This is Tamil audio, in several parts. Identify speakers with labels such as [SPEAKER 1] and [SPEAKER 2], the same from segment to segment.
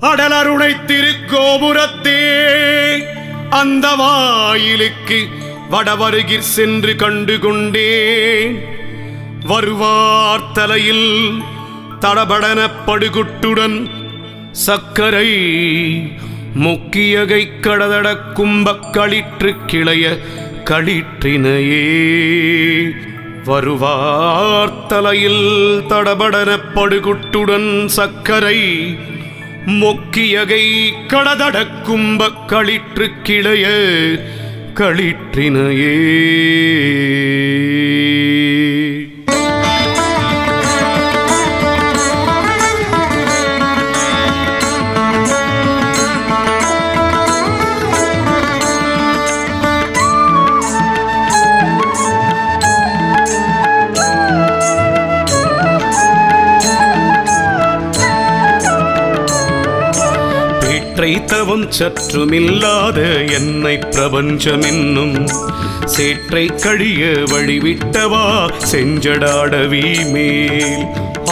[SPEAKER 1] அடலருணை திருக்கோபுரத்தே அந்த வாயிலுக்கு வடவருகிற் சென்று கண்டு கொண்டேன். வருவார் தலையில் தடபடன படுகுட்டுடன் சக்கரை முக்கியகை கடதட கும்பக் களிற்று கிளைய களிற்றினையே. வருவார் தலையில் தடபடன படுகுட்டுடன் சக்கரை மொக்கியகை கடதட கும்பக் களிற்று கிளைய களிற்றினையே. தவம் சற்றுமில்லாத என்னை பிரபஞ்சம் என்னும் சேற்றை கழிய வழிவிட்டவா செஞ்சடாடவி மேல்.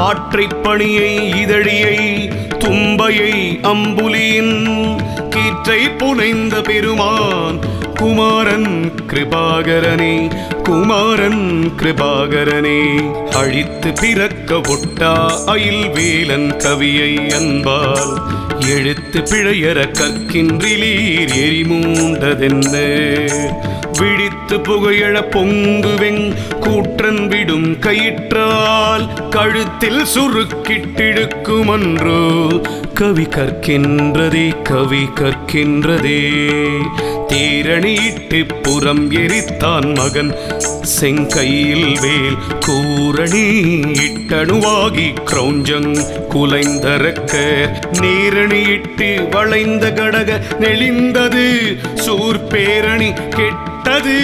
[SPEAKER 1] ஆற்றை பணியை இதழியை தும்பையை அம்புலியின் கீற்றை புனைந்த பெருமான் குமாரன் கிருபாகரனே குமாரன் கிருபாகரனே. அழித்து பிறக்க ஒட்டா அயில் வேலன் கவியை அன்பால் எழுத்து பிழையற கற்கின்றிலீர் எரிமூண்டதென்ன. விழித்து புகையழ பொங்குவெங் கூற்றன் விடும் கயிற்றால் கழுத்தில் சுருக்கிட்டிடுக்குமன்றோ கவி கற்கின்றதே கவி கற்கின்றதே. தேரணியிட்டு புறம் எரித்தான் மகன் செங்கையில் வேல் கூரணி இட்டணுவாகி கிரௌஞ்சங் குலைந்தரக்க. நேரணியிட்டு வளைந்த கடக நெளிந்தது சூர்பேரணி கெட்டது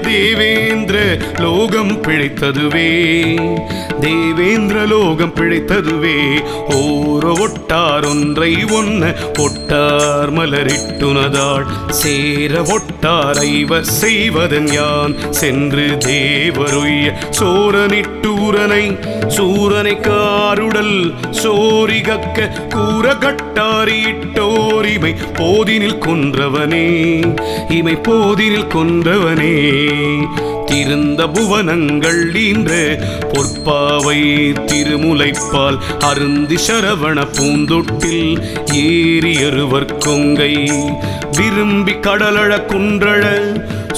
[SPEAKER 1] தேவேந்திர லோகம் பிழைத்ததுவே தேவேந்திர லோகம் பிழைத்ததுவே. ஓரோ ஒட்டார் ஒன்றை ஒன்ன ஒட்டார் மலரிட்டுனதாள் சேர ஒட்டார் ஐவர் செய்வதன் யான் சென்று தேவருய்ய. சோரனிட்டூரனை சூரனை காருடல் சோரிகக்க கூற கட்டாரியிட்டோர் இமை போதினில் கொன்றவனே இமை போதினில் கொன்றவனே. திருந்த புவனங்கள் ஈன்ற பொற்பாவை திருமுலைப்பால் அருந்தி சரவண பூந்தொட்டில் ஏறியருவர் கொங்கை விரும்பி கடலழ குன்றழ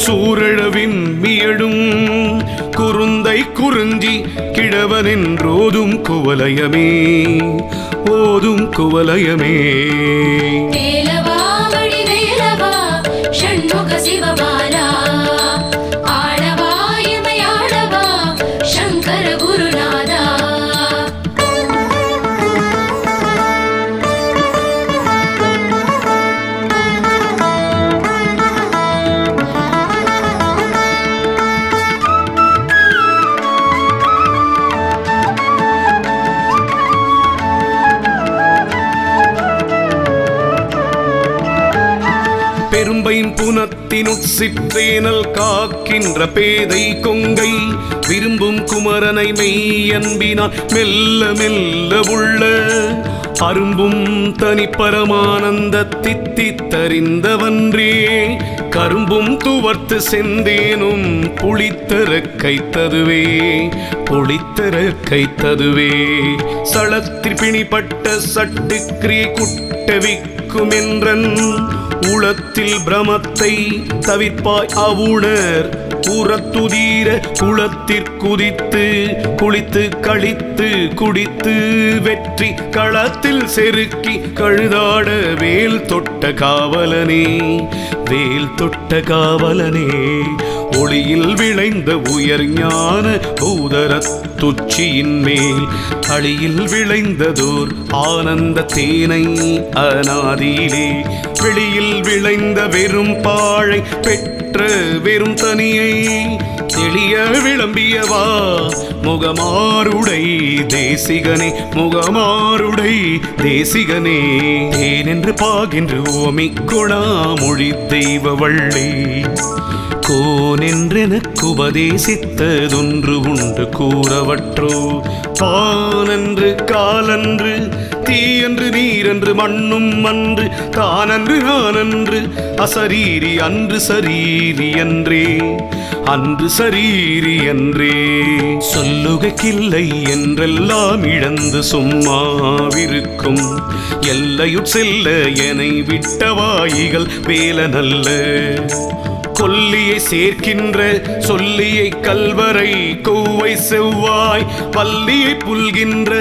[SPEAKER 1] சூரழவின் மியடும் குருந்தை குறிஞ்சி கிழவனென்றோதும் குவலயமே ஓதும் குவலயமே. பெரும்பையும் புனத்தினுட்சிற்றேனல் காக்கின்ற பேதை கொங்கை விரும்பும் குமரனை மெய்யன்பினால் மெல்ல மெல்ல உள்ள அரும்பும் தனி பரமானந்த தித்தித்தறிந்தவன்றே. கரும்பும் துவர்த்து செந்தேனும் புளித்தர கைத்ததுவே புளித்தர கைத்ததுவே. சளத்திற் பிணிப்பட்ட சட்டுக்கிரியை குட்டவிக்குமென்றன் உளத்தில் பிரமத்தை தவிர்ப்பாய் அவுணர் உரத்துதீர குளத்திற்குதித்து குளித்து கழித்து குடித்து வெற்றி களத்தில் செருக்கி கழுதாட வேல் தொட்ட காவலனே வேல் தொட்ட காவலனே. ஒளியில் விளைந்த உயர் ஞான பூதரத்துச்சியின் மேல் அழியில் விளைந்ததோர் ஆனந்த தேனை அநாதியிலே வெளியில் விளைந்த வெறும் பாழை பெற்ற வெறும் தனியை தெளிய விளம்பியவா முகமாருடை தேசிகனே முகமாருடை தேசிகனே ஏனென்று பாகின்று ஓமிக்குணாமொழி தெய்வ வள்ளி கோனென்றெனக்கு உபதேசித்ததொன்று உண்டு கூறவற்றோ பானன்று காலன்று தீயன்று நீரன்று மண்ணும் அன்று தானன்று நானன்று அசரீரி அன்று சரீரி என்றே அன்று சரீரி என்றே சொல்லுகைக்கில்லை என்றெல்லாம் இழந்து சும்மாவிருக்கும் எல்லையுட் செல்ல எனை விட்ட வாயிகள் வேல நல்ல கொல்லியை சேர்க்கின்ற சொல்லியை கல்வரை கோவை செவ்வாய் பல்லியை புல்கின்ற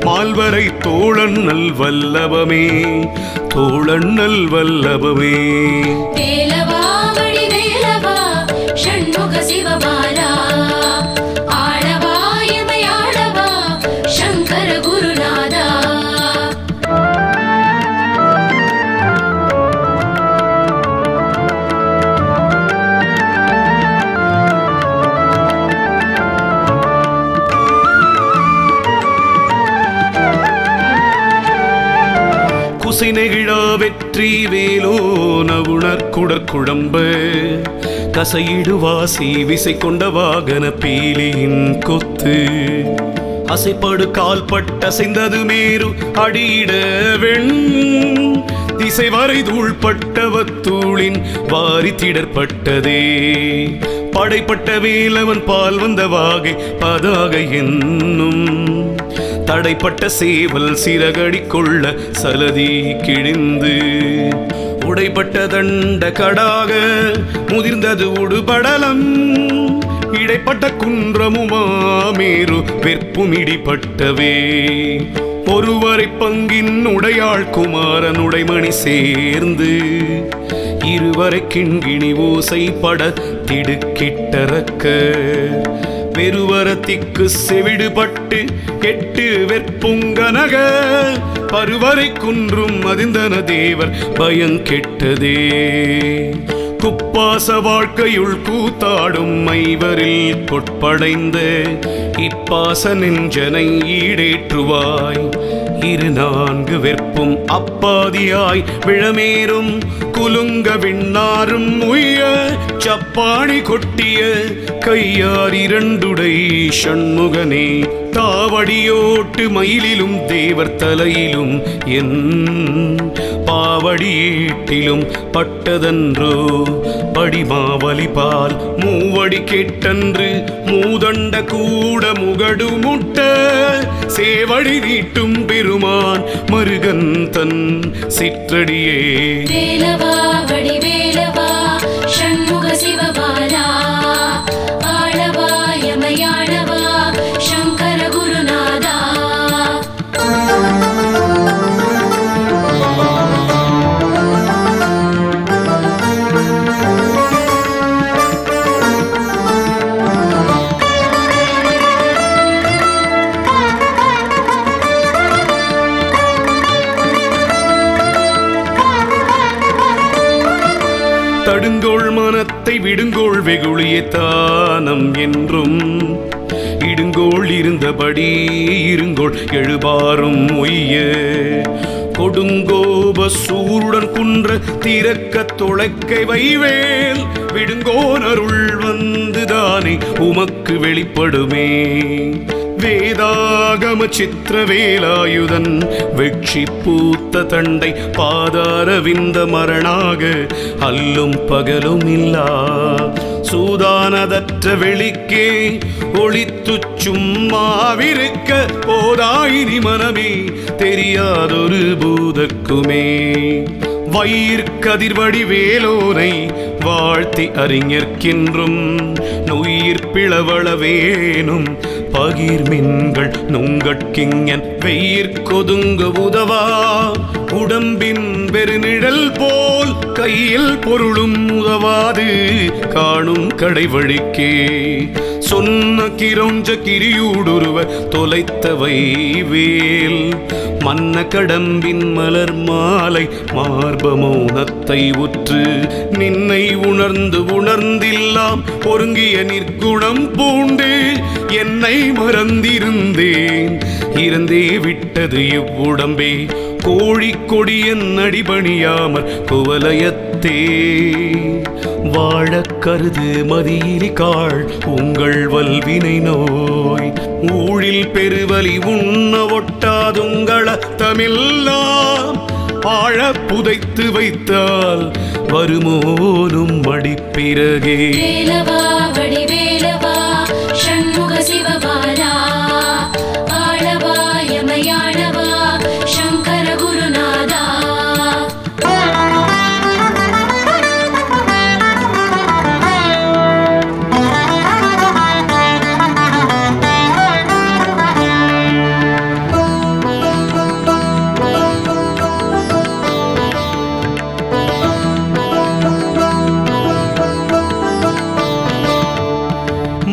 [SPEAKER 1] மால்வரை தோழன் நல் வல்லபமே தோழன் நல் வல்லபமே
[SPEAKER 2] வேலவா வடிவேலவா ஷண்முக சிவபாலா ஆளவா எமையாளவா சங்கர குருநாதா குசினெகிழா வெற்றி வேலோன உணர்குடற்குழம்ப கசையிடுவாசி விசை கொண்ட வாகன பீலியின் கொத்து அசைப்படு கால்பட்ட அசைந்தது மேரு அடியிட வெண் திசை வரை தூள்பட்டவத்தூளின் வாரி திடற்பட்டதே படைப்பட்ட வேலவன் பால் வந்த வாகை பதாகை என்னும் தடைப்பட்ட சேவல் சிறகடி கொள்ள சலதி கிழிந்து உடைப்பட்ட தண்ட கடாக முதிர்ந்தது உடுபடலம் இடைப்பட்ட குன்றமுமாமேரு வெற்பும் இடிப்பட்டவே ஒருவரை பங்கின் உடையாள் குமாரன் உடைமணி சேர்ந்து இருவரை கிண்கிணி ஓசைப்பட திடுக்கிட்டறக்க பெருவரத்திற்கு செவிடுபட்டு எட்டு வெற்புங்கனக பருவரை குன்றும் அதிர்ந்தன தேவர் பயங்கெட்டதே குப்பாச வாழ்க்கையுள் கூத்தாடும் மைவரில் கொட்படைந்த இப்பாச நெஞ்சனை ஈடேற்றுவாய் இரு நான்கு வெற்பும் அப்பாதியாய் விழமேறும் குலுங்க விண்ணாரும் உய்ய சப்பாணி கொட்டிய கையார் இரண்டுடை ஷண்முகனே தாவடியோட்டு மயிலிலும் தேவர் தலையிலும் என் பாவடியேட்டிலும் பட்டதன்றோ படிமாவலி பால் மூவடி கேட்டன்று மூதண்ட கூட முகடு முட்ட சேவடி நீட்டும் பெருமான் மருகன் தன் சிற்றடியே வேலவா வடிவேலவா ஷண்முக சிவபாலா ஆளவா எமையாளவா சங்கர குருநாதா
[SPEAKER 1] தடுங்கோள் மனத்தை விடுங்கோள் வெகுளிய தானம் என்றும் இடுங்கோள் இருந்தபடி இருங்கோள் எழுபாரும் ஒய்ய கொடுங்கோப சூருடன் குன்ற திறக்க தொலைக்கை வைவேல் விடுங்கோன் அருள் வந்துதானே உமக்கு வெளிப்படுமே வேதாகம சித்திரவேலாயுதன் வெட்சி பூத்த தண்டை பாதாரவிந்த மரணாக அல்லும் பகலும் இல்லா சூதானதற்ற வெளிக்கே ஒளித்து சும்மாவிருக்க போதாயினி மனமே தெரியாதொரு பூதக்குமே வயிற்கதிர்வடி வேலோனை வாழ்த்தி அறிஞர்க்கின்றும் நுயிர் பிளவளவேனும் பகிர்மின்கள் நுங்கட்கிங்கன் வெயிற்கொதுங்க உதவா உடம்பின் பெருநிழல் போல் கையில் பொருளும் உதவாது காணும் கடைவழிக்கே
[SPEAKER 2] சொன்ன கிரௌஞ்ச கிரியூடுருவ தொலைத்தவை வேல் மன்ன கடம்பின் மலர் மாலை மார்பமௌனத்தை உற்று நின்னை உணர்ந்து உணர்ந்தில்லாம் ஒருங்கிய நிற்குணம் பூண்டு என்னை மறந்திருந்தேன் இருந்தே விட்டது இவ்வுடம்பே கோழி கொடியன் அடிபணியாமற் குவலயத்தே வாழக் கருது மதியிலிகாள் உங்கள் வல்வினை நோய் ஊழில் பெருவலி உண்ண ஒட்டாதுங்கள தமிழ்லாம் ஆழ புதைத்து வைத்தால் வருமோனும் மடிப்பிறகே
[SPEAKER 3] வேலவா வடிவேலவா ஷண்முக சிவபாலா ஆளவா யமயானவா சங்கர குருநாதா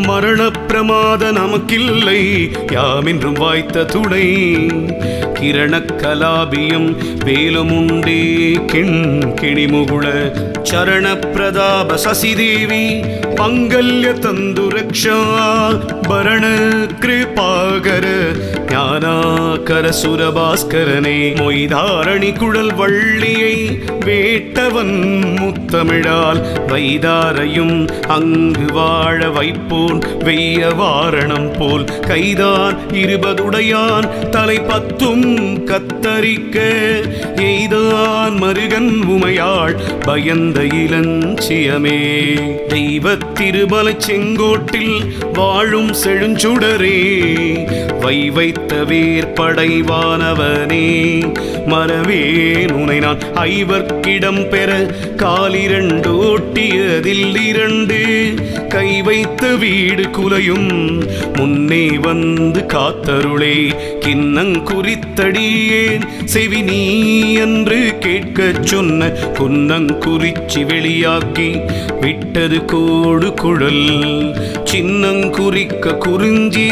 [SPEAKER 2] மரண பிரமாத நமக்கில்லை யாமென்றும் வாய்த்த துணை கிரண கலாபியம் வேலுமுண்டே கிணிமுகுள சரண பிரதாப சசிதேவி பங்கல்ய தந்து ரக்ஷா பரண கிருபாகர ஞானாகர சுரபாஸ்கரனே மொய்தாரணி குழல் வள்ளியை வேட்டவன் முத்தமிழால் வைதாரையும் அங்கு வாழ வைப்போன் வெய்ய வாரணம் போல் கைதான் 20 தலை 10 கத்தரிக்க எய்தான் மருகன் உமையாள் பயந்த இளஞ்சியமே தெய்வ திருமலை செங்கோட்டில் வாழும் செழுஞ்சுடரே வைத்த வேற்படைவானவனே மறவேன் உனை நான் ஐவர்க்கிடம் பெற காலிரண்டு ஓட்டியதில் 2 கை வைத்த வீடு குலையும் முன்னே வந்து காத்தருளே கிண்ணங்குறித்தடியேன் செவி நீ என்று கேட்கச் சொன்ன குன்னங்குறிச்சி வெளியாக்கி விட்டது கோடு குழல் சின்னங்குறிக்க குறிஞ்சி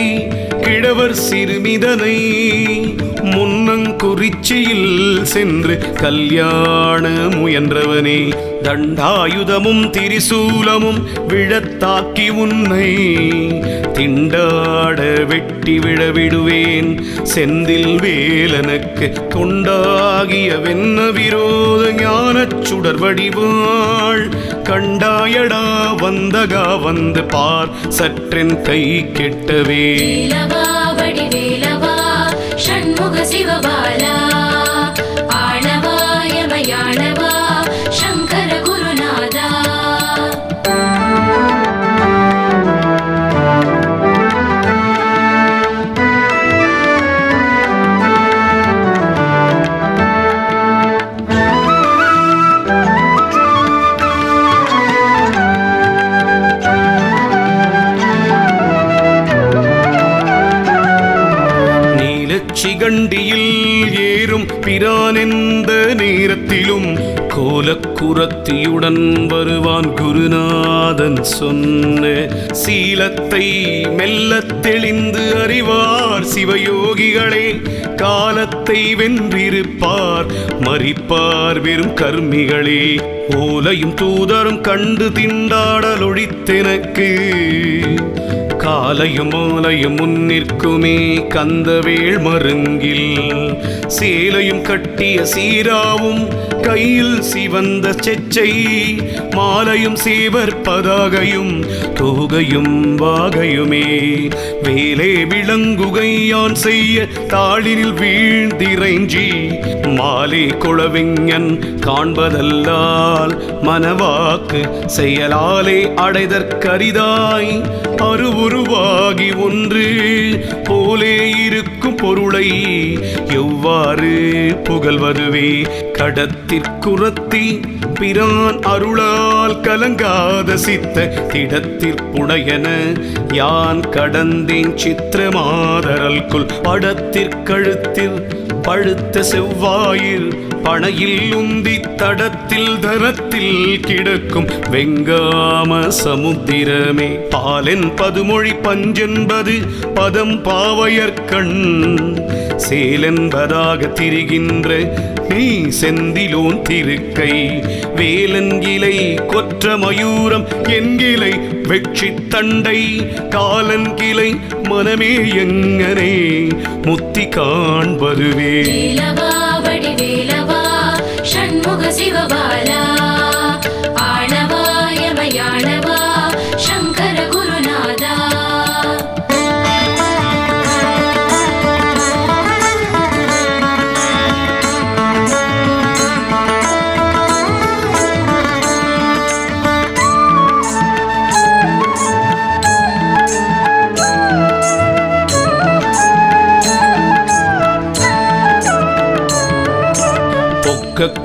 [SPEAKER 2] கிழவர் சிறுமிதனை முன்னங்குறிச்சியில் சென்று கல்யாண முயன்றவனே தண்டாயுதமும் திரிசூலமும் விழத்தாக்கி உன்னை திண்டாட வெட்டி விழவிடுவேன் செந்தில் வேலனுக்கு கொண்டாகிய வெண்ண விரோத ஞானச் சுடர் வடிவாள் கண்டாயடா வந்தகா வந்து பார் சற்றென் கை கெட்டவே
[SPEAKER 3] வேலவா வடிவேலவா ஷண்முக சிவபாலா ஆளவா யமயானவா சங்கர குருநாதா
[SPEAKER 2] சிகண்டியில் ஏறும் பிரான் எந்த நேரத்திலும் கோலக்குரத்தியுடன் வருவான் குருநாதன் சொன்ன சீலத்தை மெல்லத் தெளிந்து அறிவார் சிவயோகிகளே காலத்தை வென்றிருப்பார் மறிப்பார் வெறும் கர்மிகளே ஓலையும் தூதரும் கண்டு திண்டாடல் ஒழித்தெனக்கு காலையும் மாலையும் முன்னிற்குமே கந்தவேள் மருங்கில் சேலையும் கட்டிய சீராவும் கையில் சிவந்த செச்சை மாலையும் சேவர் பதாகையும் தோகையும் வாகையுமே வேலே விளங்குகையான் செய்ய தாளினில் வீழ்ந்திரைஞ்சி மாலே குளவிஞன் காண்பதல்லால் மனவாக்கு செயலாலே அடைதற்கரிதாய் அருவுருவாகி ஒன்று போலே இருக்கும் பொருளை எவ்வாறு புகழ்வதுவே கடத்திற்குரத்தி பிரான் அருளால் கலங்காத சித்த திடத்திற்குடையன யான் கடந்தேன் சித்திரமாதரல்குள் படத்திற்கழுத்தில் பழுத்த செவ்வாயில் பனையில் உந்தி தடத்தில் தரத்தில் கிடக்கும் வெங்காம சமுத்திரமே பாலென் பதுமொழி பஞ்சென்பது பதம் பாவையர்கண் சேலென்பதாக திரிகின்ற நீ செந்திலோன் திருக்கை வேலன் இலை கொற்ற மயூரம் என்கிளை வெற்றி தண்டை காலன் கிளை மனமே எங்கனே முத்தி காண்பதுவே
[SPEAKER 3] வேலவா வடிவேலவா ஷண்முக சிவபாலா ஆளவா யமயாளவா சங்கர குருநாதா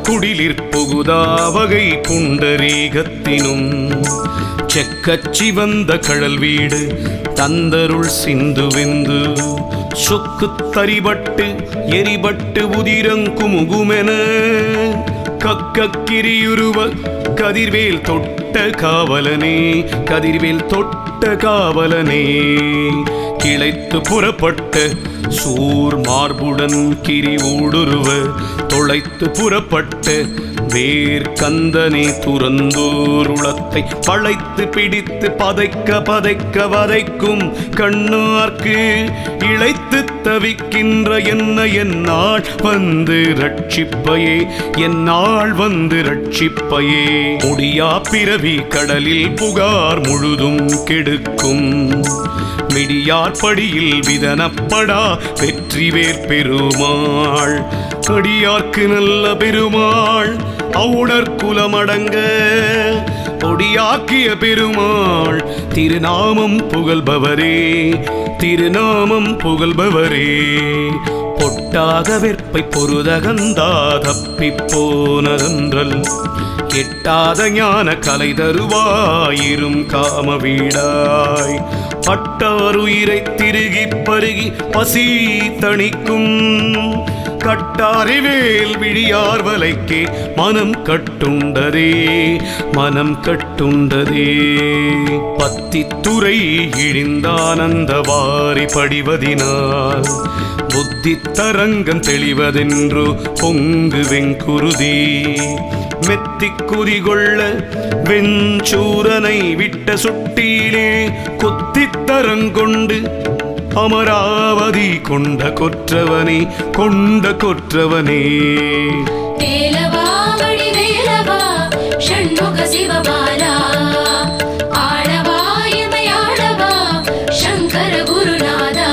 [SPEAKER 2] குடிலிற் புகுதாவகை புண்டரீகத்தினும் செக்கச்சி வந்த கழல் வீடு தந்தருள் சிந்துவெந்து சொக்கு தரிபட்டு எரிபட்டு உதிரங்குமுகுமென கக்கிரியுருவ கதிர்வேல் தொட்ட காவலனே கதிர்வேல் தொட்ட காவலனே கிளைத்து புறப்பட்ட சூர் மார்புடன் கிரி ஊடுருவ தொலைத்து புறப்பட்ட வேர் கந்தனே துறந்தோருளத்தை பழைத்து பிடித்து பதைக்க பதைக்க வதைக்கும் கண்ணார்க்கு இழைத்து தவிக்கின்ற என்ன என்னால் வந்து ரட்சிப்பையே என்னால் வந்து ரட்சிப்பையே முடியா பிறவி கடலில் புகார் முழுதும் கெடுக்கும் மிடியார் படியில் விதனப்படா வெற்றிவேற் பெருமாள் அடியார்க்கு நல்ல பெருமாள் அவுடற் குலமடங்க பொடியாக்கிய பெருமாள் திருநாமம் புகழ்பவரே திருநாமம் புகழ்பவரே பொட்டாக வெற்பை பொருதகந்தா தப்பிப் போனதன்றல் எட்டாத ஞான கலை தருவாயிரும் காம வீடாய் பட்டாருயிரை திருகி பருகி பசி தணிக்கும் கட்டாரிவேல் விழியார் வலைக்கே மனம் கட்டுண்டதே மனம் கட்டுண்டதே பத்தித்துறை இழிந்தானந்த வாரி படிவதினால் புத்தி தரங்கம் தெளிவதென்று பொங்கு வெங்குருதி மெத்திக் குதிகொள்ள வெஞ்சூரனை விட்ட சுட்டியிலே கொத்தித் தரங்கொண்டு அமராவதி கொண்ட கொற்றவனே கொண்ட கொற்றவனே
[SPEAKER 3] வேலவா வடிவேலவா ஷண்முக சிவபாலா ஆளவா யமயாளவா சங்கர குருநாதா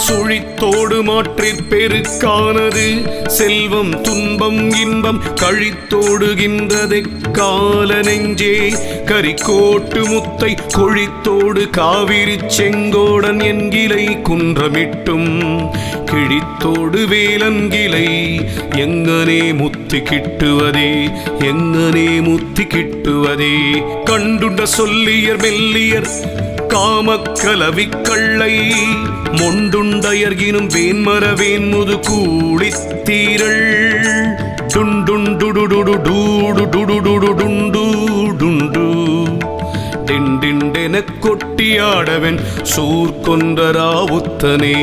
[SPEAKER 2] சுழித்தோடு மாற்றிற் பெருக்கானது செல்வம் துன்பம் இன்பம் கழித்தோடுகின்றதை கால நெஞ்சே கரிக்கோட்டு முத்தை கொழித்தோடு காவிரி செங்கோடன் என்கிளை குன்றமிட்டும் கிழித்தோடு வேலன்கிளை எங்கனே முத்தி கிட்டுவதே எங்கனே முத்தி கிட்டுவதே கண்டுண்ட சொல்லியர் மெல்லியர் காமக்கலவிக்கள்ளை மொண்டுண்டயர்கினும் வேன்மர வேன்முது கூடித்தீரள் டுண்டுண்டுடுடுடு டூடு டுடுடுடு டுண்டு டுண்டு டிண்டிண்டென கொட்டியாடவன் சூர்கொன்றராவுத்தனே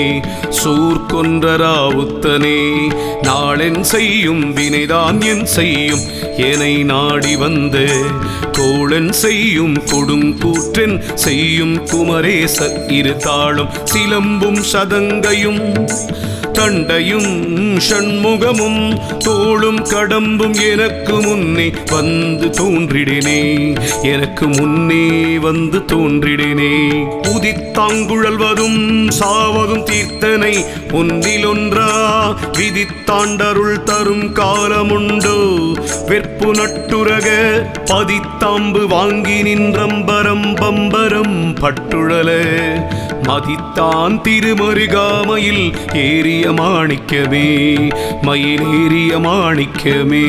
[SPEAKER 2] சூர்கொன்றராவுத்தனே நாளென் செய்யும் வினைதான் என் செய்யும் எனை நாடி வந்து கோளன் செய்யும் கொடுங்கூற்றன் செய்யும் குமரேச இரு தாளும் சிலம்பும் சதங்கையும்
[SPEAKER 1] தண்டையும் ஷண்முகமும் தோளும் கடம்பும் எனக்கு முன்னே வந்து தோன்றிடினே, எனக்கு முன்னே வந்து தோன்றிடினே. உதித்தாங்குழல்வதும் சாவதும் தீர்த்தனை ஒன்றிலொன்றா விதித்தாண்டருள் தரும் காலமுண்டோ, வெற்பு நட்டுரக பதித்தாம்பு வாங்கி நின்றம்பரம் பம்பரம் பட்டுழல மதித்தான் திருமருகாமையில் ஏறிய மாணிக்கமே, மயில் ஏறிய மாணிக்கமே.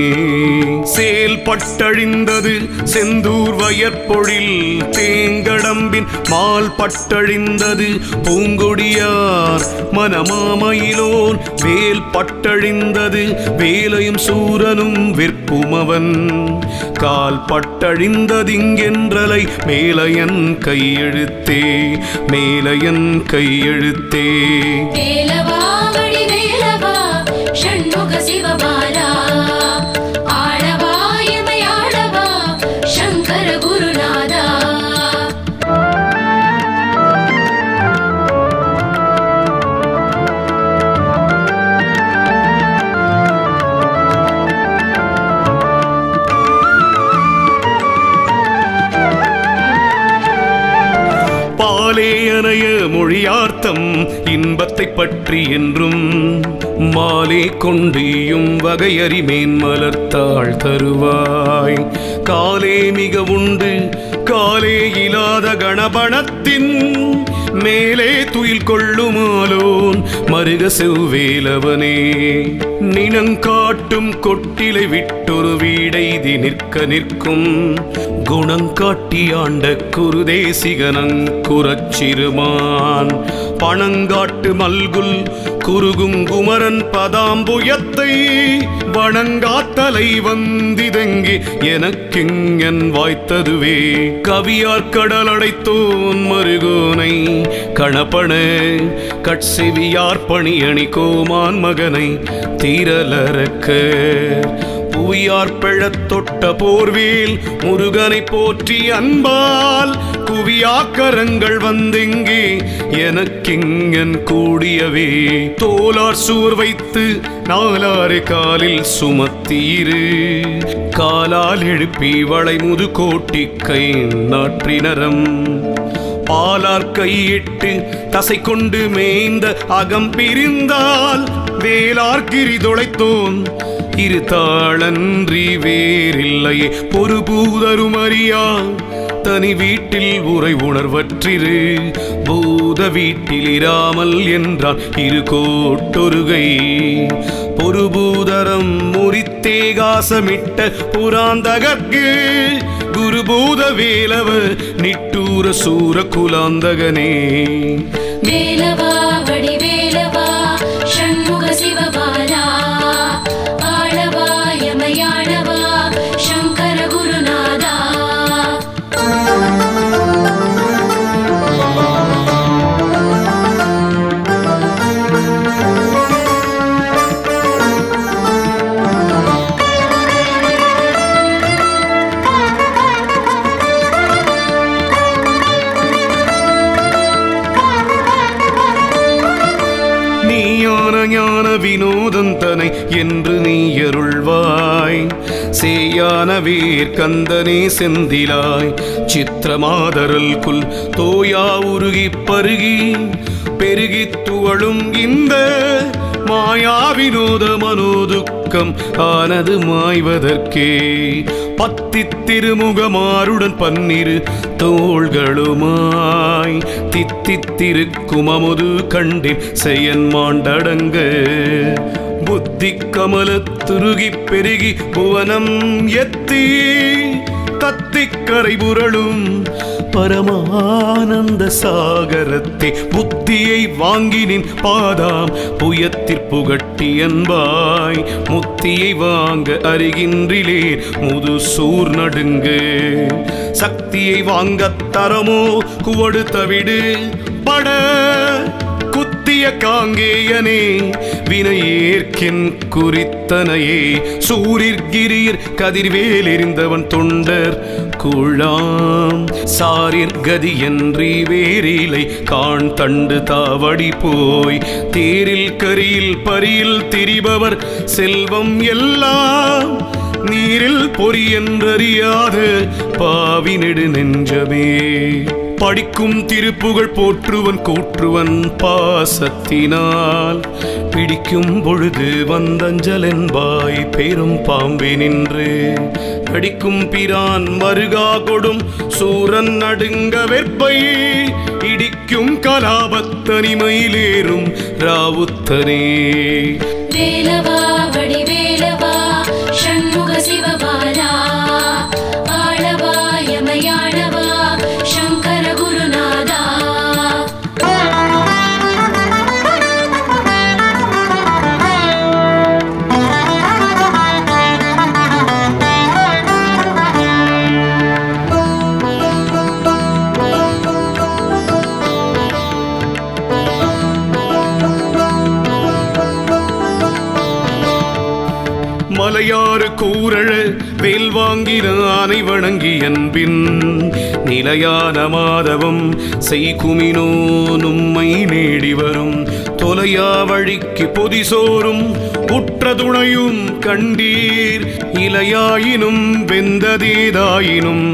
[SPEAKER 1] செயல்பட்டழிந்தது செந்தூர் வயற்பொழில் தேங்கடம்பின் மால் பட்டழிந்தது பூங்கொடியார் மனமாமயிலோன் வேல் பட்டழிந்தது வேலையும் சூரனும் விற்புமவன் கால் பட்டழிந்ததிங்கென்றலை மேலையன் கையெழுத்தே, மேலையன் கையெழுத்தே.
[SPEAKER 3] வேலவா வடிவேலவா ஷண்முக சிவபாலா, ஆளவா எமையாளவா சங்கர குருநாதா.
[SPEAKER 1] பாலேயனைய மொழியார்த்தம் இன்பத்தை பற்றி என்றும் மாலே கொண்டியும் வகையறிமேன் மலர்த்தாள் தருவாய். காலே மிக உண்டு காலே இல்லாத கணபணத்தின் மேலே துயில் கொள்ளுமாலோன் மருக செவ்வேலவனே, நினங்காட்டும் கொட்டிலை விட்டொரு வீடைதி நிற்க நிற்கும் குணங்காட்டி ஆண்ட குருதேசிகனங்குரச்சிறுமான் பணங்காட்டு மல்குல் குருகும் குமரன் பதாம்புயத்தை வணங்காத்தலை வந்திதெங்கே எனக்கெங்கன் வாய்த்ததுவே. கவியார் கடல் அடைத்தோன் மருகோனை கணப்பன கட்செவியார் பணியணி கோமான் மகனை தீரலரக்க புவியார் பெழத் தொட்ட போர்வேல் முருகனை போற்றி அன்பால் குவியாக்கரங்கள் வந்தெங்கே எனக்கிங்கன் கூடியவே. தோலார் சூர் வைத்து நாலாறு காலில் சுமத்தீரு காலால் எழுப்பி வளை முது கோட்டி கை நாற்றினரம் பாலார் கையிட்டு தசை கொண்டு மேய்ந்த அகம் பிரிந்தால் வேளார் கிரி தொலைத்தோன் இரு தாளன்றி வேறில்லையே. பொறுபூதரும் அறியா தனி வீட்டில் உரை உணர்வற்றிரு பூத வீட்டில் இராமல் என்றான் இரு கோட்டொருகை. பொறுபூதரம் முறித்தேகாசமிட்ட புராந்தகற்கு குருபூத வேலவ நிட்டூர சூர குலாந்தகனே.
[SPEAKER 3] வேலவா வடிவேலவா ஷண்முக சிவபாலா, ஆளவா எமையாளவா சங்கர குருநாதா.
[SPEAKER 1] ஞான வினோதந்தனை என்று நீ அருள்வாய். சேயான வேர் கந்தனே செந்திலாய் சித்திரமாதரல் குல் தோயா உருகி பருகி பெருகி துவளும் இந்த மாயா வினோத மனோதுக்கம் ஆனது மாய்வதற்கே. பத்தித் திருமுகமாருடன் பன்னிரு தோள்களுமாய் தித்தித்திருக்கும் அமுது கண்டின் செயன் மாண்டடங்க புத்தி கமலத்துருகி பெருகி புவனம் எத்தி தத்திக்கரை புரளும் பரமானந்த சாகரத்தை புத்தியை வாங்கினின் பாதாம் புயத்திற் புகட்டி அன்பாய் முத்தியை வாங்க அருகின்றிலேர் முது சூர் நடுங்கு சக்தியை வாங்கத் தரமோ குவடு தவிடு பட குத்தி குத்திய காங்கேயனே வினையேற்கின் குறித்தனையே சூரிர்கிரியர் கதிர்வேல் எறிந்தவன் தொண்டர் குழாம் சாரிர் கதியன்றி வேரிலை காண் தண்டு தாவடி போய் தேரில் கரியில் பரியில் திரிபவர் செல்வம் எல்லாம் நீரில் பொறி என்றறியாத பாவி நெடு நெஞ்சமே படிக்கும் திருப்புகழ் போற்றுவன் கூற்றுவன் பாசத்தினால் பிடிக்கும் பொழுது வந்தஞ்சல் என்பாய் பெரும் பாம்பே நின்று கடிக்கும் பிரான் மருகா கொடும் சூரன் நடுங்க வெற்பை இடிக்கும் கலாபத்தனிமையிலேறும் ராவுத்தனே
[SPEAKER 3] வேலவா வடிவேலவா ஷண்முக சிவபாலா ஆளவா யமயானவா சங்கர குருநாதா
[SPEAKER 1] மலையாறு கூரழ வேல் வாங்கின ஆனை வணங்கி அன்பின் நிலையான மாதவம் செய்குமினோ நும்மை நேடி வரும் தொலையா வழிக்கு பொதிசோறும் உற்ற துணையும் கண்டீர் இலையாயினும் வெந்ததேதாயினும்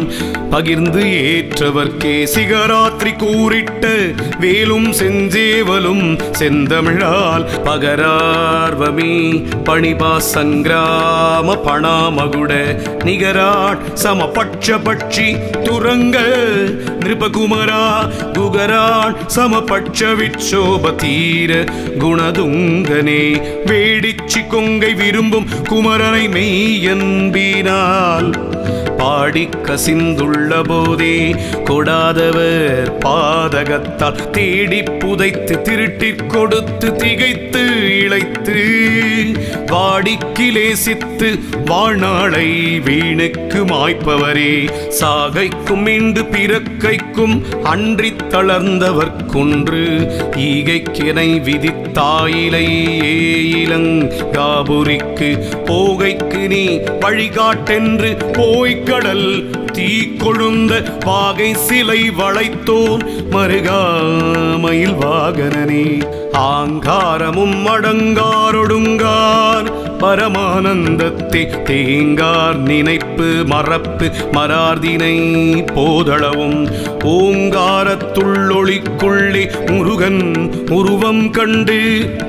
[SPEAKER 1] பகிர்ந்து ஏற்றவர்க்கே சிகராத்திரி கூறிட்ட வேலும் செஞ்சேவலும் செந்தமிழால் பகரார்வமி பணிபா சங்கிராம பணாமகுட நிகராட் சமபட்ச பட்சி துரங்க நிருபகுமரா குகராட் சமபட்ச விட்சோபதீர குணதுங்கனே வேடிச்சி கொங்கை விரும்பும் குமரனை மெய்யன்பினால் பாடி கசிந்துள்ள போதே கொடாதவர் பாதகத்தால் தேடி புதைத்து திருட்டிற் கொடுத்து திகைத்து இழைத்து வாடிக்கிலேசித்து வாழ்நாளை வீணுக்கு மாய்ப்பவரே சாகைக்கும் மீண்டு பிறக்கைக்கும் அன்றி தளர்ந்தவர் கொன்று ஈகைக்கினை விதித்தாயிலை ஏயிலங்காபுரிக்கு போகைக்கு நீ வழிகாட்டென்று போய்க்கடல் தீ கொழுந்த பாகை சிலை வளைத்தோன் மருகாமையில் வாகனனே ஆங்காரமும் அடங்காரொடுங்கார் பரமானந்தத்தை தேங்கார் நினைப்பு மறப்பு மரார்தினை போதளவும் ஓங்காரத்துள்ளொளிக்குள்ளே முருகன் உருவம் கண்டு